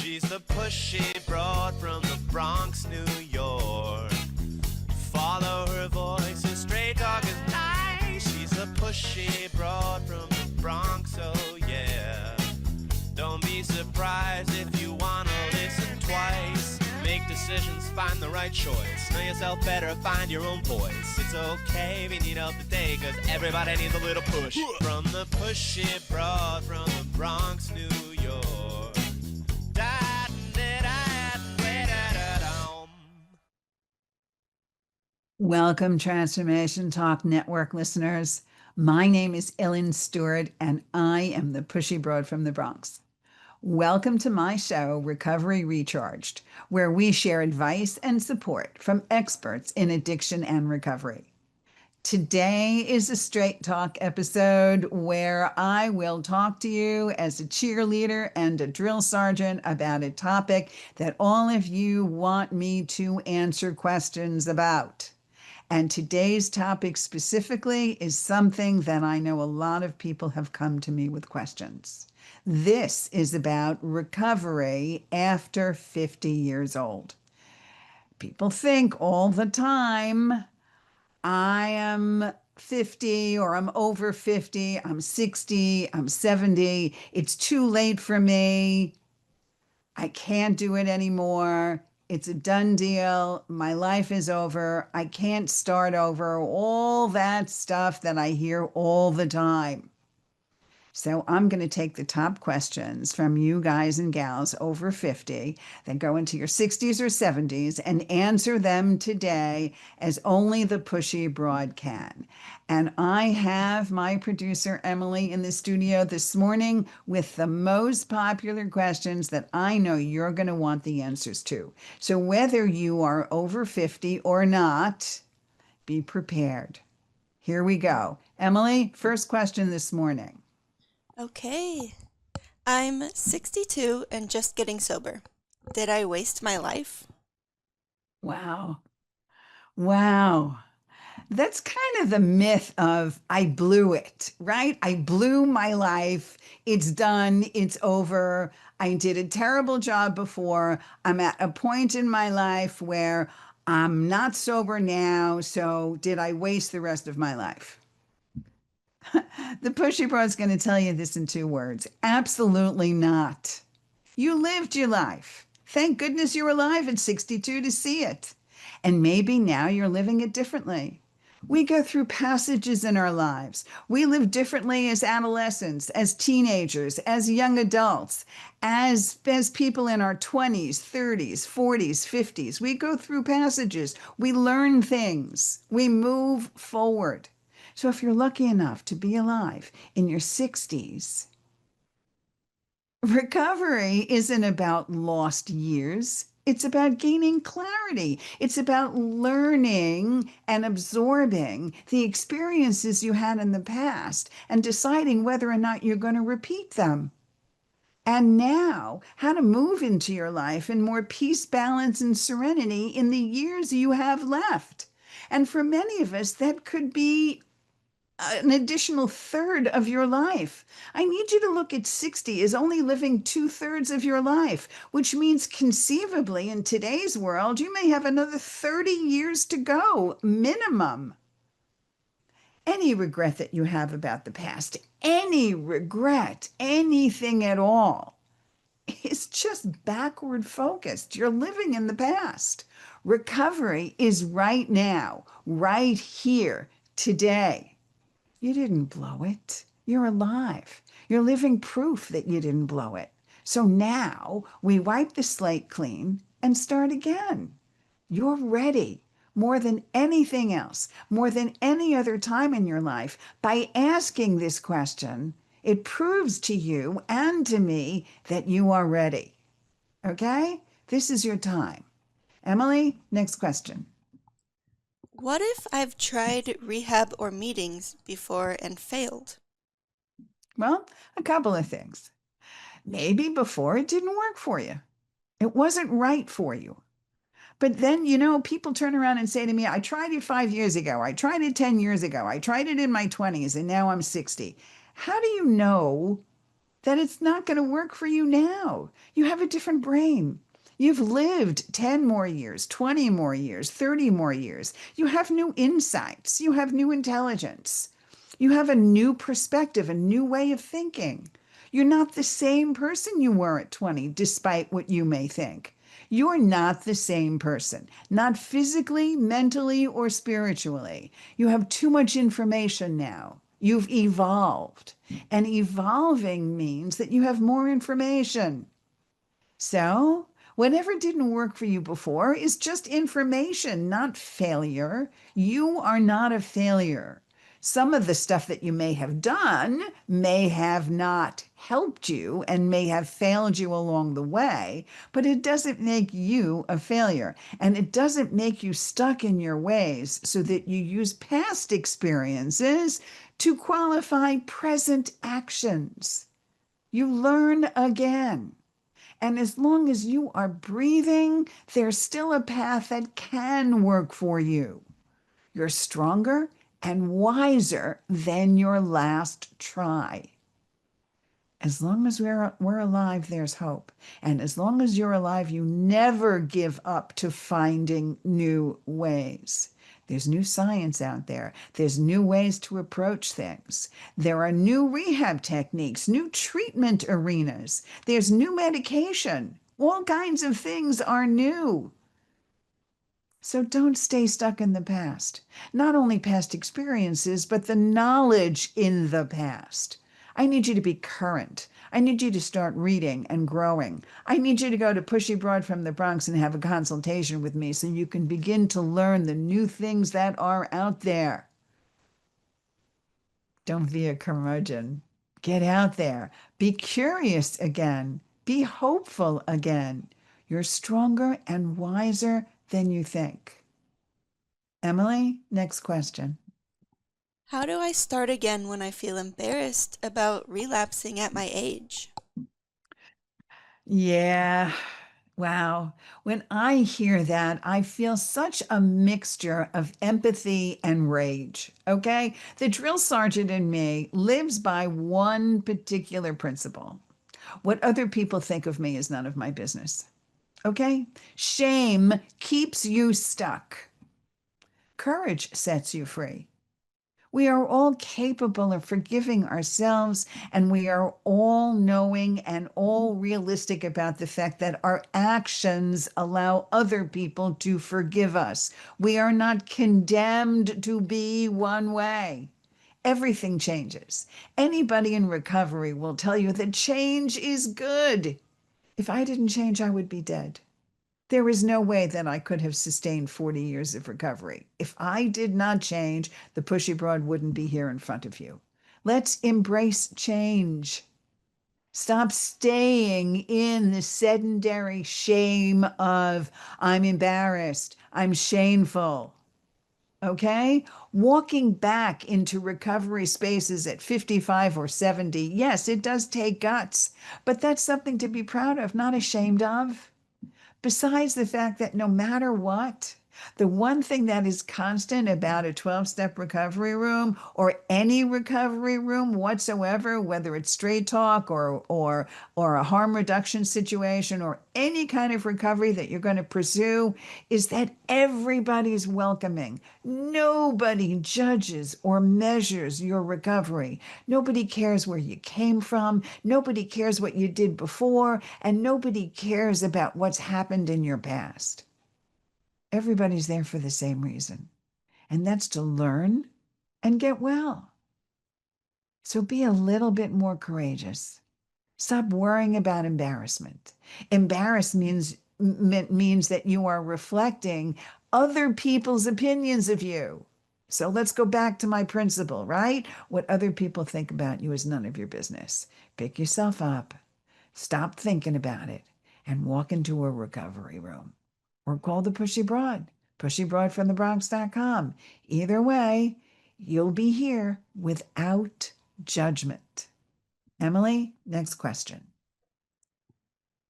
She's the pushy broad from the Bronx, New York. Follow her voice, her straight talk is nice. She's a pushy broad from the Bronx, oh yeah. Don't be surprised if you wanna listen twice. Make decisions, find the right choice. Know yourself better, find your own voice. It's okay if you need help today, cause everybody needs a little push. From the pushy broad from the Bronx, New York. Welcome, Transformation Talk Network listeners. My name is Ellen Stewart, and I am the Pushy Broad from the Bronx. Welcome to my show, Recovery Recharged, where we share advice and support from experts in addiction and recovery. Today is a straight talk episode where I will talk to you as a cheerleader and a drill sergeant about a topic that all of you want me to answer questions about. And today's topic specifically is something that I know a lot of people have come to me with questions. This is about recovery after 50 years old. People think all the time, I am 50 or I'm over 50, I'm 60, I'm 70, it's too late for me, I can't do it anymore. It's a done deal. My life is over. I can't start over. All that stuff that I hear all the time. So I'm going to take the top questions from you guys and gals over 50 that go into your 60s or 70s and answer them today as only the Pushy Broad can. And I have my producer, Emily, in the studio this morning with the most popular questions that I know you're going to want the answers to. So whether you are over 50 or not, be prepared. Here we go. Emily, first question this morning. Okay. I'm 62 and just getting sober. Did I waste my life? Wow. Wow. That's kind of the myth of I blew it, right? I blew my life. It's done. It's over. I did a terrible job before. I'm at a point in my life where I'm not sober now. So did I waste the rest of my life? The Pushy Bro is going to tell you this in 2 words. Absolutely not. You lived your life. Thank goodness you're alive at 62 to see it. And maybe now you're living it differently. We go through passages in our lives. We live differently as adolescents, as teenagers, as young adults, as people in our 20s, 30s, 40s, 50s. We go through passages. We learn things. We move forward. So if you're lucky enough to be alive in your 60s, recovery isn't about lost years. It's about gaining clarity. It's about learning and absorbing the experiences you had in the past and deciding whether or not you're going to repeat them. And now, how to move into your life in more peace, balance, and serenity in the years you have left. And for many of us, that could be an additional third of your life. I need you to look at 60 as only living 2/3 of your life, which means conceivably in today's world, you may have another 30 years to go, minimum. Any regret that you have about the past, any regret, anything at all, is just backward focused. You're living in the past. Recovery is right now, right here, today. You didn't blow it. You're alive. You're living proof that you didn't blow it. So now we wipe the slate clean and start again. You're ready more than anything else, more than any other time in your life. By asking this question, it proves to you and to me that you are ready. Okay? This is your time. Emily, next question. What if I've tried rehab or meetings before and failed? Well, a couple of things. Maybe before it didn't work for you. It wasn't right for you. But then, people turn around and say to me, I tried it 5 years ago. I tried it 10 years ago. I tried it in my 20s and now I'm 60. How do you know that it's not going to work for you now. You have a different brain. You've lived 10 more years, 20 more years, 30 more years. You have new insights. You have new intelligence. You have a new perspective, a new way of thinking. You're not the same person you were at 20, despite what you may think. You're not the same person, not physically, mentally, or spiritually. You have too much information now. You've evolved. And evolving means that you have more information. So, whatever didn't work for you before is just information, not failure. You are not a failure. Some of the stuff that you may have done may have not helped you and may have failed you along the way, but it doesn't make you a failure. And it doesn't make you stuck in your ways so that you use past experiences to qualify present actions. You learn again. And as long as you are breathing, there's still a path that can work for you. You're stronger and wiser than your last try. As long as we're alive, there's hope. And as long as you're alive, you never give up to finding new ways. There's new science out there. There's new ways to approach things. There are new rehab techniques, new treatment arenas. There's new medication. All kinds of things are new. So don't stay stuck in the past. Not only past experiences, but the knowledge in the past. I need you to be current. I need you to start reading and growing. I need you to go to Pushy Broad from the Bronx and have a consultation with me so you can begin to learn the new things that are out there. Don't be a curmudgeon. Get out there. Be curious again. Be hopeful again. You're stronger and wiser than you think. Emily, next question. How do I start again when I feel embarrassed about relapsing at my age? Yeah. Wow. When I hear that, I feel such a mixture of empathy and rage. Okay. The drill sergeant in me lives by one particular principle. What other people think of me is none of my business. Okay. Shame keeps you stuck. Courage sets you free. We are all capable of forgiving ourselves, and we are all knowing and all realistic about the fact that our actions allow other people to forgive us. We are not condemned to be one way. Everything changes. Anybody in recovery will tell you that change is good. If I didn't change, I would be dead. There is no way that I could have sustained 40 years of recovery. If I did not change, the Pushy Broad wouldn't be here in front of you. Let's embrace change. Stop staying in the sedentary shame of, I'm embarrassed, I'm shameful. Okay? Walking back into recovery spaces at 55 or 70, yes, it does take guts, but that's something to be proud of, not ashamed of. Besides the fact that no matter what, the one thing that is constant about a 12-step recovery room or any recovery room whatsoever, whether it's straight talk or a harm reduction situation or any kind of recovery that you're going to pursue, is that everybody's welcoming. Nobody judges or measures your recovery. Nobody cares where you came from. Nobody cares what you did before, and nobody cares about what's happened in your past. Everybody's there for the same reason, and that's to learn and get well. So be a little bit more courageous. Stop worrying about embarrassment. Embarrassment means that you are reflecting other people's opinions of you. So let's go back to my principle, right? What other people think about you is none of your business. Pick yourself up, stop thinking about it, and walk into a recovery room. Or call the Pushy Broad, pushybroadfromthebronx.com. Either way, you'll be here without judgment. Emily, next question.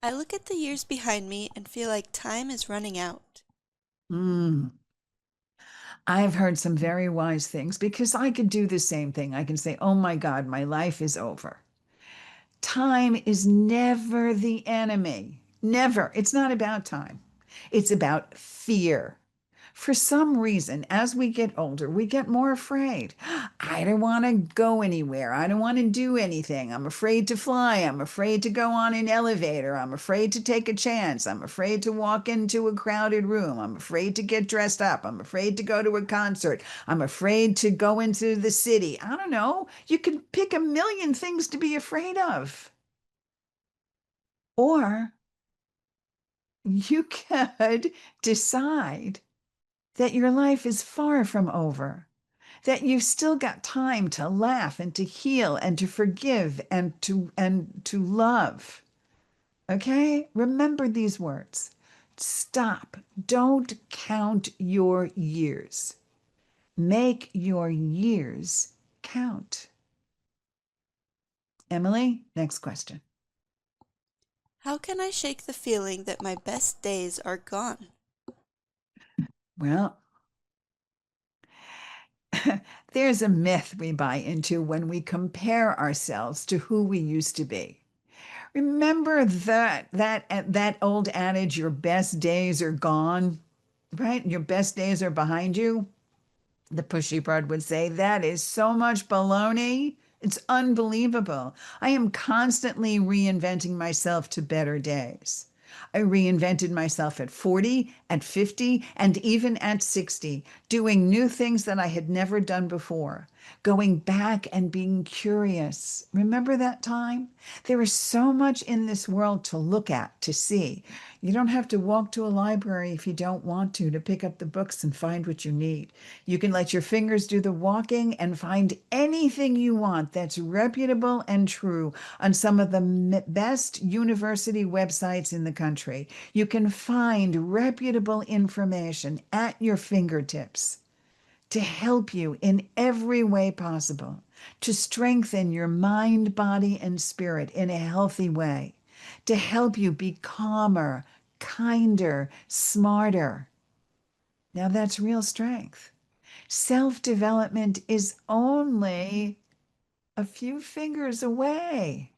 I look at the years behind me and feel like time is running out. I've heard some very wise things because I could do the same thing. I can say, oh my God, my life is over. Time is never the enemy. Never. It's not about time. It's about fear. For some reason, as we get older, we get more afraid. I don't want to go anywhere. I don't want to do anything. I'm afraid to fly. I'm afraid to go on an elevator. I'm afraid to take a chance. I'm afraid to walk into a crowded room. I'm afraid to get dressed up. I'm afraid to go to a concert. I'm afraid to go into the city. I don't know. You can pick a million things to be afraid of. Or you could decide that your life is far from over, that you've still got time to laugh and to heal and to forgive and to love. Okay? Remember these words. Stop. Don't count your years. Make your years count. Emily, next question. How can I shake the feeling that my best days are gone? Well, there's a myth we buy into when we compare ourselves to who we used to be. Remember that old adage, your best days are gone, right? Your best days are behind you. The Pushy Broad would say, that is so much baloney. It's unbelievable. I am constantly reinventing myself to better days. I reinvented myself at 40, at 50, and even at 60, doing new things that I had never done before, going back and being curious. Remember that time? There is so much in this world to look at, to see. You don't have to walk to a library if you don't want to pick up the books and find what you need. You can let your fingers do the walking and find anything you want that's reputable and true on some of the best university websites in the country. You can find reputable information at your fingertips to help you in every way possible, to strengthen your mind, body, and spirit in a healthy way, to help you be calmer, kinder, smarter. Now that's real strength. Self-development is only a few fingers away.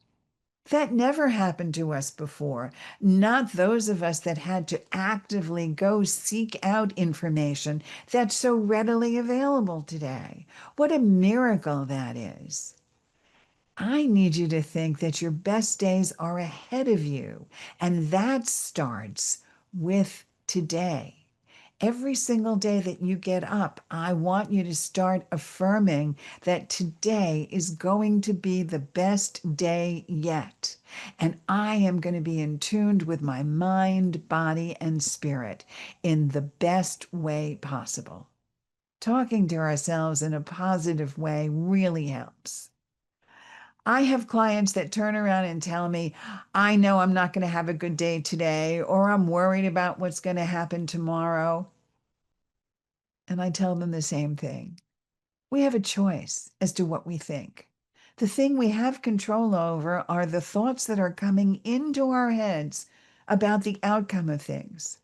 That never happened to us before. Not those of us that had to actively go seek out information that's so readily available today. What a miracle that is. I need you to think that your best days are ahead of you, and that starts with today. Every single day that you get up, I want you to start affirming that today is going to be the best day yet. And I am going to be in tune with my mind, body, and spirit in the best way possible. Talking to ourselves in a positive way really helps. I have clients that turn around and tell me, I know I'm not going to have a good day today, or I'm worried about what's going to happen tomorrow. And I tell them the same thing. We have a choice as to what we think. The thing we have control over are the thoughts that are coming into our heads about the outcome of things.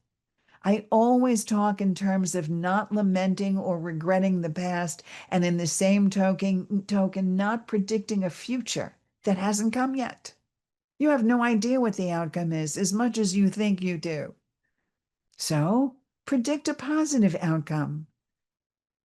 I always talk in terms of not lamenting or regretting the past, and in the same token, not predicting a future that hasn't come yet. You have no idea what the outcome is as much as you think you do. So predict a positive outcome.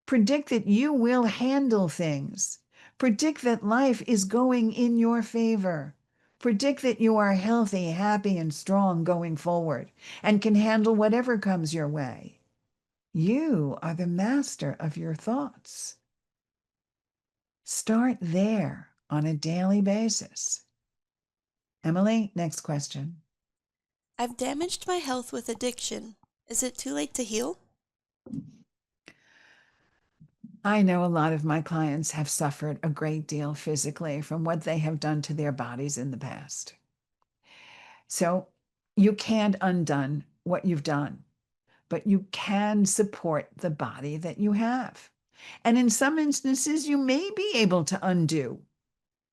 Predict that you will handle things. Predict that life is going in your favor. Predict that you are healthy, happy, and strong going forward and can handle whatever comes your way. You are the master of your thoughts. Start there on a daily basis. Emily, next question. I've damaged my health with addiction. Is it too late to heal? I know a lot of my clients have suffered a great deal physically from what they have done to their bodies in the past. So you can't undone what you've done, but you can support the body that you have. And in some instances, you may be able to undo.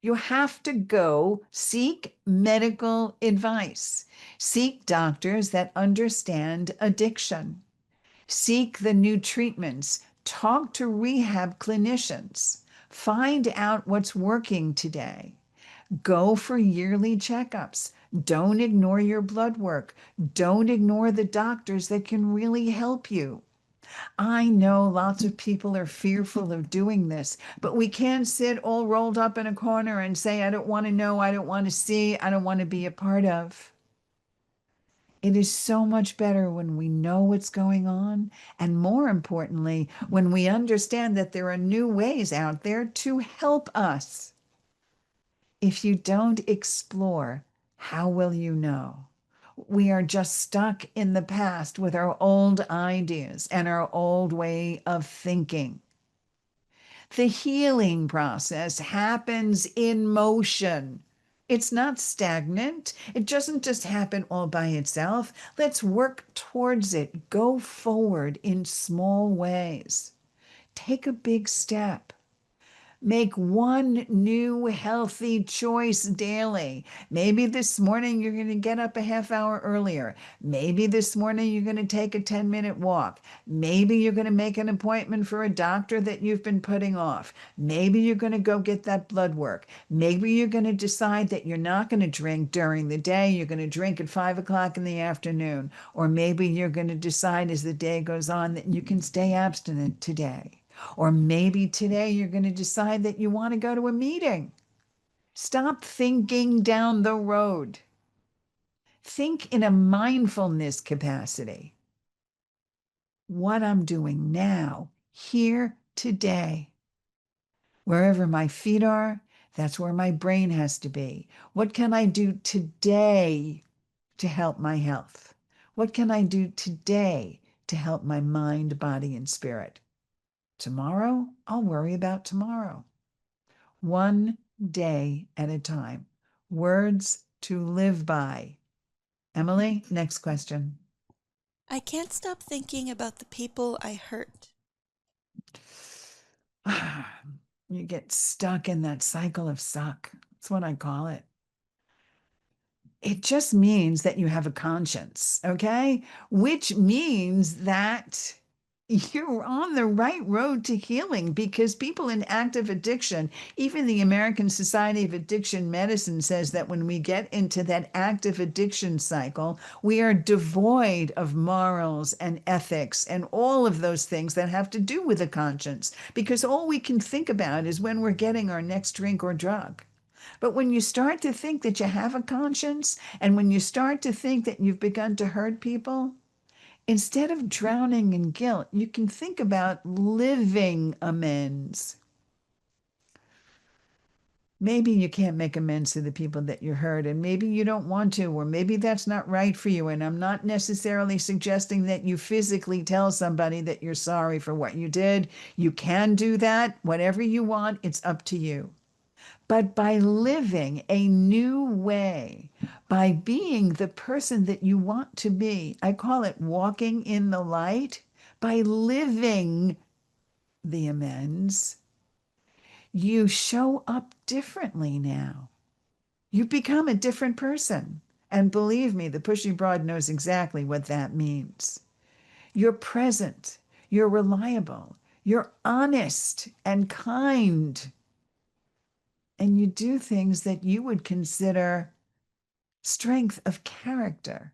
You have to go seek medical advice. Seek doctors that understand addiction. Seek the new treatments. Talk to rehab clinicians. Find out what's working today. Go for yearly checkups. Don't ignore your blood work. Don't ignore the doctors that can really help you. I know lots of people are fearful of doing this, but we can't sit all rolled up in a corner and say, I don't want to know, I don't want to see, I don't want to be a part of. It is so much better when we know what's going on, and more importantly, when we understand that there are new ways out there to help us. If you don't explore, how will you know? We are just stuck in the past with our old ideas and our old way of thinking. The healing process happens in motion. It's not stagnant. It doesn't just happen all by itself. Let's work towards it. Go forward in small ways. Take a big step. Make one new healthy choice daily. Maybe this morning you're going to get up a half hour earlier. Maybe this morning you're going to take a 10-minute walk. Maybe you're going to make an appointment for a doctor that you've been putting off. Maybe you're going to go get that blood work. Maybe you're going to decide that you're not going to drink during the day. You're going to drink at 5 o'clock in the afternoon. Or maybe you're going to decide as the day goes on that you can stay abstinent today. Or maybe today you're going to decide that you want to go to a meeting. Stop thinking down the road. Think in a mindfulness capacity. What I'm doing now, here, today. Wherever my feet are, that's where my brain has to be. What can I do today to help my health? What can I do today to help my mind, body, and spirit? Tomorrow, I'll worry about tomorrow. One day at a time. Words to live by. Emily, next question. I can't stop thinking about the people I hurt. You get stuck in that cycle of suck. That's what I call it. It just means that you have a conscience, okay? Which means that you're on the right road to healing, because people in active addiction, even the American Society of Addiction Medicine says that when we get into that active addiction cycle, we are devoid of morals and ethics and all of those things that have to do with the conscience, because all we can think about is when we're getting our next drink or drug. But when you start to think that you have a conscience, and when you start to think that you've begun to hurt people, instead of drowning in guilt, you can think about living amends. Maybe you can't make amends to the people that you hurt, and maybe you don't want to, or maybe that's not right for you. And I'm not necessarily suggesting that you physically tell somebody that you're sorry for what you did. You can do that. Whatever you want, it's up to you. But by living a new way, by being the person that you want to be, I call it walking in the light, by living the amends, you show up differently now. You become a different person. And believe me, the Pushy Broad knows exactly what that means. You're present, you're reliable, you're honest and kind. And you do things that you would consider strength of character.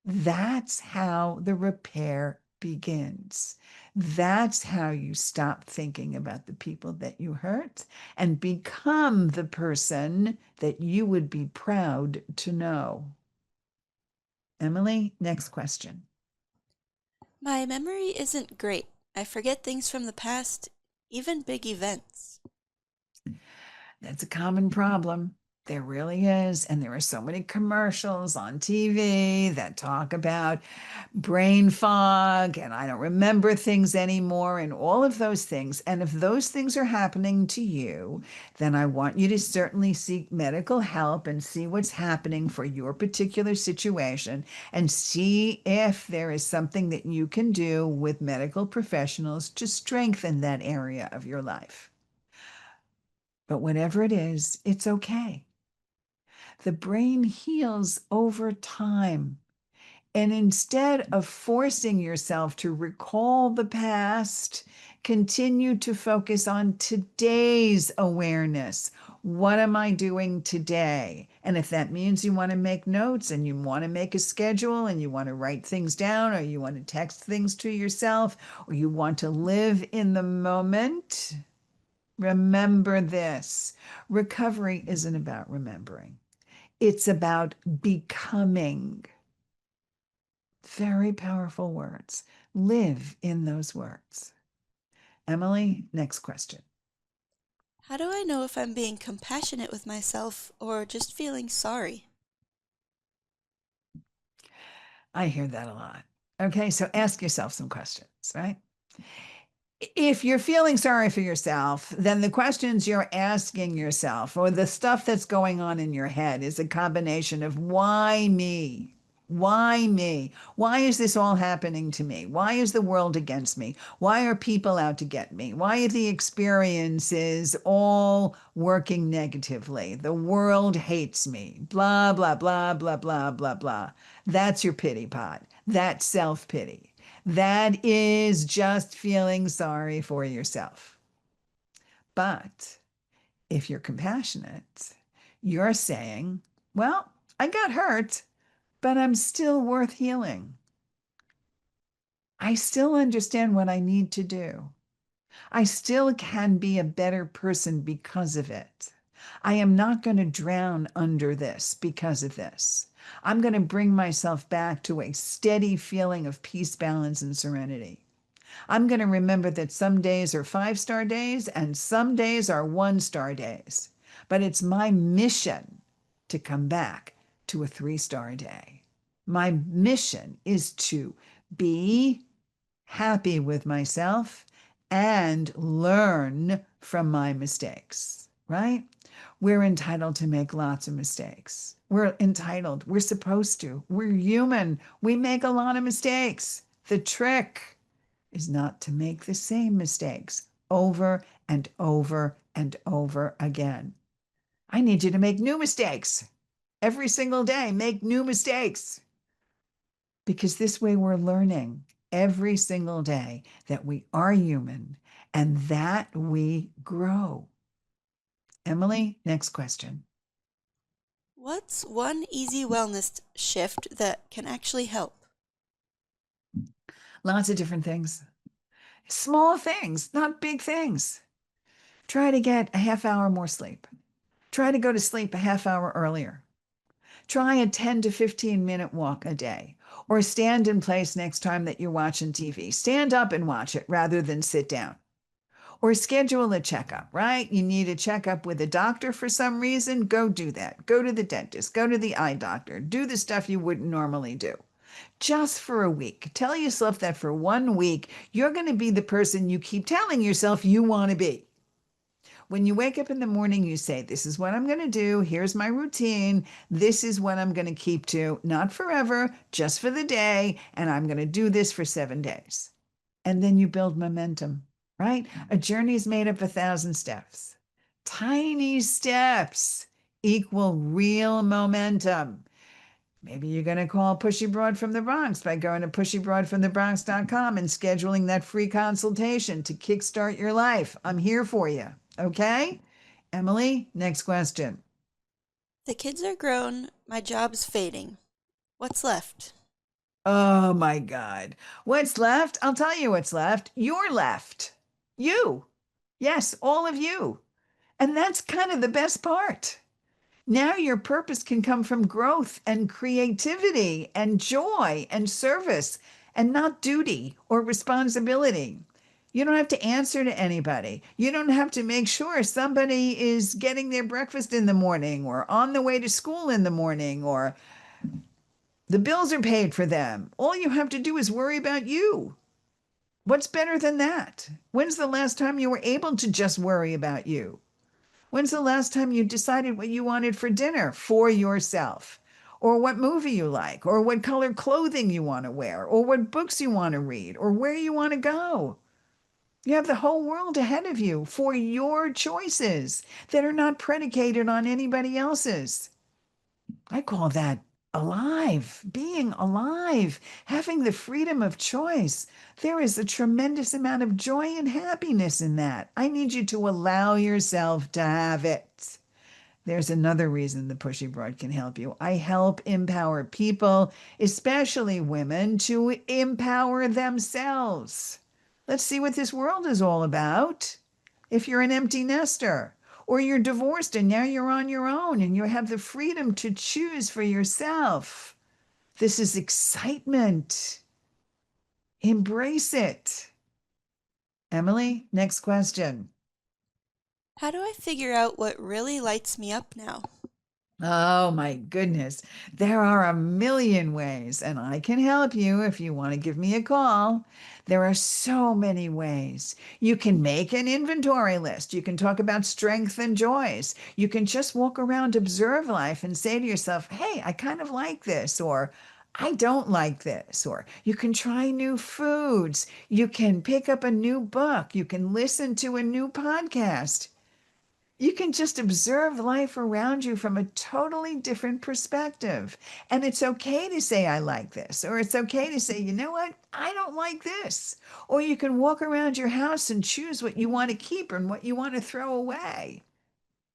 That's how the repair begins. That's how you stop thinking about the people that you hurt and become the person that you would be proud to know. Emily, next question. My memory isn't great. I forget things from the past, even big events. That's a common problem. There really is. And there are so many commercials on TV that talk about brain fog and I don't remember things anymore and all of those things. And if those things are happening to you, then I want you to certainly seek medical help and see what's happening for your particular situation and see if there is something that you can do with medical professionals to strengthen that area of your life. But whatever it is, it's okay. The brain heals over time. And instead of forcing yourself to recall the past, continue to focus on today's awareness. What am I doing today? And if that means you want to make notes and you want to make a schedule and you want to write things down or you want to text things to yourself or you want to live in the moment, remember this. Recovery isn't about remembering. It's about becoming. Very powerful words. Live in those words. Emily, next question. How do I know if I'm being compassionate with myself or just feeling sorry? I hear that a lot. Okay, so ask yourself some questions, right? If you're feeling sorry for yourself, then the questions you're asking yourself or the stuff that's going on in your head is a combination of why me? Why me? Why is this all happening to me? Why is the world against me? Why are people out to get me? Why are the experiences all working negatively? The world hates me. Blah, blah, blah, blah, blah, blah, blah. That's your pity pot. That's self-pity. That is just feeling sorry for yourself. But if you're compassionate, you're saying, well, I got hurt, but I'm still worth healing. I still understand what I need to do. I still can be a better person because of it. I am not going to drown under this because of this. I'm going to bring myself back to a steady feeling of peace, balance, and serenity. I'm going to remember that some days are 5-star days and some days are 1-star days. But it's my mission to come back to a 3-star day. My mission is to be happy with myself and learn from my mistakes, right? We're entitled to make lots of mistakes. We're entitled. We're supposed to. We're human. We make a lot of mistakes. The trick is not to make the same mistakes over and over and over again. I need you to make new mistakes. Every single day, make new mistakes. Because this way we're learning every single day that we are human and that we grow. Emily, next question. What's one easy wellness shift that can actually help? Lots of different things. Small things, not big things. Try to get a half hour more sleep. Try to go to sleep a half hour earlier. Try a 10 to 15-minute walk a day or stand in place next time that you're watching TV. Stand up and watch it rather than sit down. Or schedule a checkup, right? You need a checkup with a doctor for some reason, go do that. Go to the dentist, go to the eye doctor, do the stuff you wouldn't normally do. Just for a week. Tell yourself that for 1 week, you're going to be the person you keep telling yourself you want to be. When you wake up in the morning, you say, this is what I'm going to do. Here's my routine. This is what I'm going to keep to, not forever, just for the day. And I'm going to do this for 7 days. And then you build momentum, right? A journey is made up of 1,000 steps. Tiny steps equal real momentum. Maybe you're going to call Pushy Broad from the Bronx by going to pushybroadfromthebronx.com and scheduling that free consultation to kickstart your life. I'm here for you. Okay? Emily, next question. The kids are grown, my job's fading. What's left? Oh my God. What's left? I'll tell you what's left. You're left. You. Yes, all of you. And that's kind of the best part. Now your purpose can come from growth and creativity and joy and service and not duty or responsibility. You don't have to answer to anybody. You don't have to make sure somebody is getting their breakfast in the morning or on the way to school in the morning or the bills are paid for them. All you have to do is worry about you. What's better than that? When's the last time you were able to just worry about you? When's the last time you decided what you wanted for dinner for yourself? Or what movie you like? Or what color clothing you want to wear? Or what books you want to read? Or where you want to go? You have the whole world ahead of you for your choices that are not predicated on anybody else's. I call that alive, being alive, having the freedom of choice. There is a tremendous amount of joy and happiness in that. I need you to allow yourself to have it. There's another reason the Pushy Broad can help you. I help empower people, especially women, to empower themselves. Let's see what this world is all about. If you're an empty nester, or you're divorced and now you're on your own and you have the freedom to choose for yourself, this is excitement. Embrace it. Emily, next question. How do I figure out what really lights me up now? Oh my goodness. There are a million ways, and I can help you if you want to give me a call. There are so many ways. You can make an inventory list. You can talk about strengths and joys. You can just walk around, observe life, and say to yourself, hey, I kind of like this, or I don't like this, or you can try new foods. You can pick up a new book. You can listen to a new podcast. You can just observe life around you from a totally different perspective. And it's okay to say, I like this, or it's okay to say, you know what, I don't like this. Or you can walk around your house and choose what you want to keep and what you want to throw away.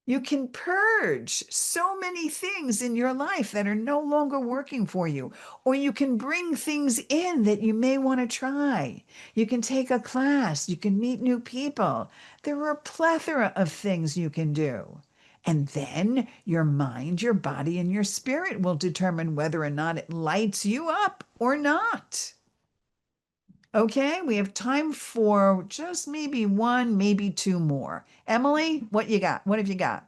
You can purge so many things in your life that are no longer working for you, or you can bring things in that you may want to try. You can take a class, you can meet new people. There are a plethora of things you can do. And then your mind, your body, and your spirit will determine whether or not it lights you up or not. Okay, we have time for just maybe one, maybe two more. Emily, what you got? What have you got?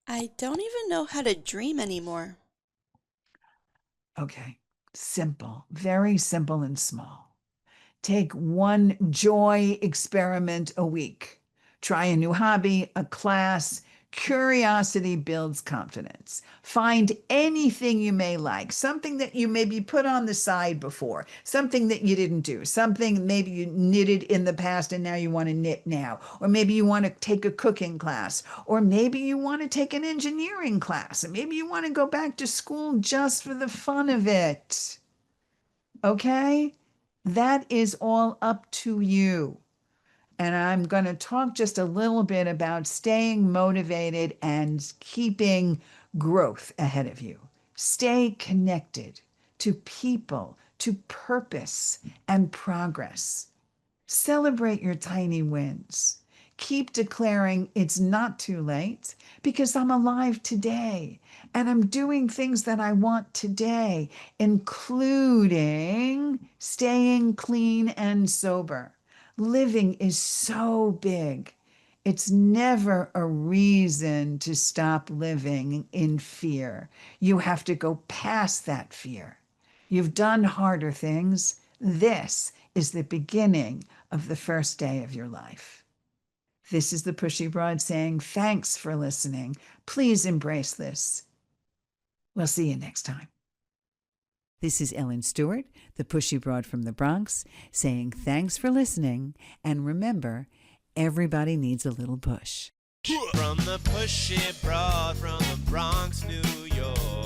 I don't even know how to dream anymore. Okay, simple, very simple and small. Take one joy experiment a week. Try a new hobby, a class. Curiosity builds confidence. Find anything you may like, something that you maybe put on the side before, something that you didn't do, something maybe you knitted in the past and now you want to knit now, or maybe you want to take a cooking class, or maybe you want to take an engineering class, and maybe you want to go back to school just for the fun of it. Okay? That is all up to you. And I'm going to talk just a little bit about staying motivated and keeping growth ahead of you. Stay connected to people, to purpose and progress. Celebrate your tiny wins. Keep declaring it's not too late because I'm alive today and I'm doing things that I want today, including staying clean and sober. Living is so big. It's never a reason to stop living in fear. You have to go past that fear. You've done harder things. This is the beginning of the first day of your life. This is the Pushy Broad saying, thanks for listening. Please embrace this. We'll see you next time. This is Ellen Stewart, the Pushy Broad from the Bronx, saying thanks for listening. And remember, everybody needs a little push. From the Pushy Broad from the Bronx, New York.